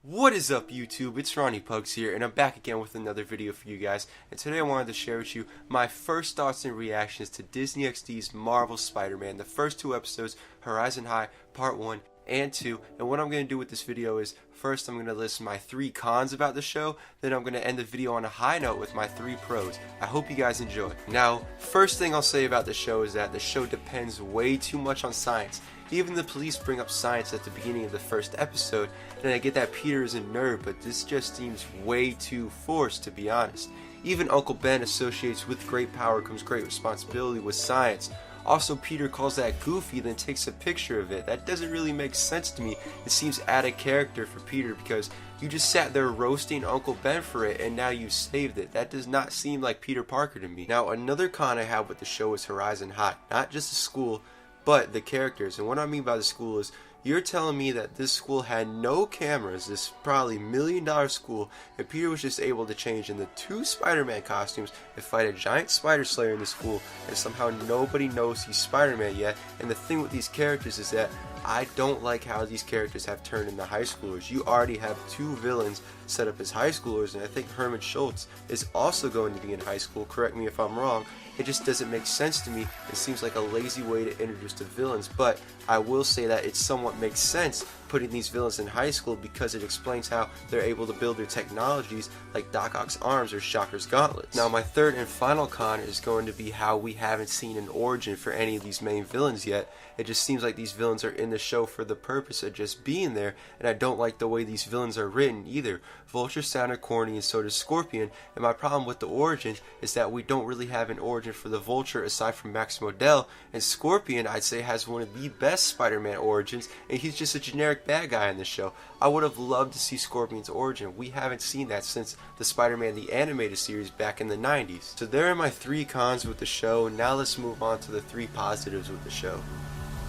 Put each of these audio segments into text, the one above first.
What is up, YouTube? It's Ronnie Pugs here, and I'm back again with another video for you guys. And today I wanted to share with you my first thoughts and reactions to Disney XD's Marvel Spider-Man, the first two episodes, Horizon High, Part 1 and 2. And what I'm going to do with this video is, first I'm going to list my 3 cons about the show, then I'm going to end the video on a high note with my 3 pros. I hope you guys enjoy. Now, first thing I'll say about the show is that the show depends way too much on science. Even the police bring up science at the beginning of the first episode, and I get that Peter is a nerd, but this just seems way too forced, to be honest. Even Uncle Ben associates with great power comes great responsibility with science. Also, Peter calls that goofy, then takes a picture of it. That doesn't really make sense to me. It seems out of character for Peter because you just sat there roasting Uncle Ben for it and now you saved it. That does not seem like Peter Parker to me. Now, another con I have with the show is Horizon High. Not just the school, but the characters. And what I mean by the school is, you're telling me that this school had no cameras, this probably $1 million school, and Peter was just able to change into 2 Spider-Man costumes and fight a giant spider slayer in the school, and somehow nobody knows he's Spider-Man yet. And the thing with these characters is that I don't like how these characters have turned into high schoolers. You already have 2 villains set up as high schoolers, and I think Herman Schultz is also going to be in high school. Correct me if I'm wrong. It just doesn't make sense to me. It seems like a lazy way to introduce the villains, but I will say that it somewhat makes sense putting these villains in high school because it explains how they're able to build their technologies like Doc Ock's arms or Shocker's gauntlets. Now, my third and final con is going to be how we haven't seen an origin for any of these main villains yet. It just seems like these villains are in the show for the purpose of just being there, and I don't like the way these villains are written either. Vulture sounded corny and so does Scorpion, and my problem with the origins is that we don't really have an origin for the Vulture aside from Max Modell, and Scorpion I'd say has one of the best Spider-Man origins, and he's just a generic bad guy in the show. I would have loved to see Scorpion's origin. We haven't seen that since the Spider-Man the Animated Series back in the 90s. So there are my 3 cons with the show. Now let's move on to the 3 positives with the show.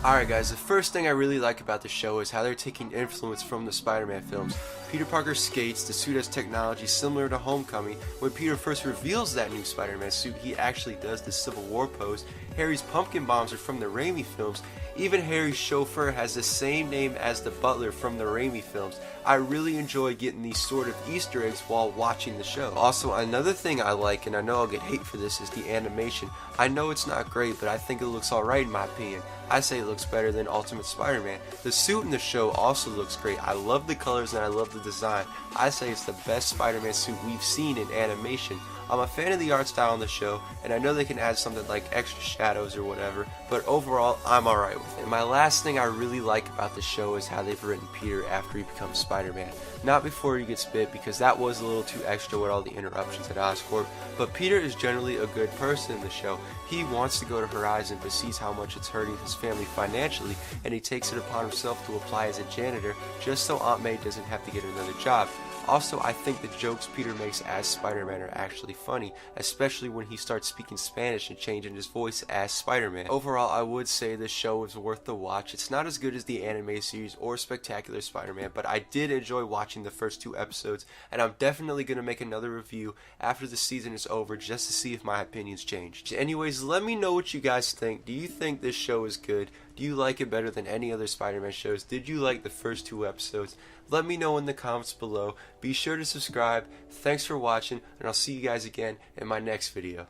Alright guys, the first thing I really like about the show is how they're taking influence from the Spider-Man films. Peter Parker skates, the suit has technology similar to Homecoming. When Peter first reveals that new Spider-Man suit, he actually does the Civil War pose. Harry's pumpkin bombs are from the Raimi films. Even Harry's chauffeur has the same name as the butler from the Raimi films. I really enjoy getting these sort of Easter eggs while watching the show. Also, another thing I like, and I know I'll get hate for this, is the animation. I know it's not great, but I think it looks alright in my opinion. I say it looks better than Ultimate Spider-Man. The suit in the show also looks great. I love the colors and I love the design. I say it's the best Spider-Man suit we've seen in animation. I'm a fan of the art style on the show, and I know they can add something like extra shadows or whatever, but overall, I'm alright with it. And my last thing I really like about the show is how they've written Peter after he becomes Spider-Man. Not before he gets bit, because that was a little too extra with all the interruptions at Oscorp, but Peter is generally a good person in the show. He wants to go to Horizon, but sees how much it's hurting his family financially, and he takes it upon himself to apply as a janitor, just so Aunt May doesn't have to get another job. Also, I think the jokes Peter makes as Spider-Man are actually funny, especially when he starts speaking Spanish and changing his voice as Spider-Man. Overall, I would say this show is worth the watch. It's not as good as the anime series or Spectacular Spider-Man, but I did enjoy watching the first 2 episodes, and I'm definitely going to make another review after the season is over just to see if my opinions changed. Anyways, let me know what you guys think. Do you think this show is good? Do you like it better than any other Spider-Man shows? Did you like the first 2 episodes? Let me know in the comments below. Be sure to subscribe. Thanks for watching, and I'll see you guys again in my next video.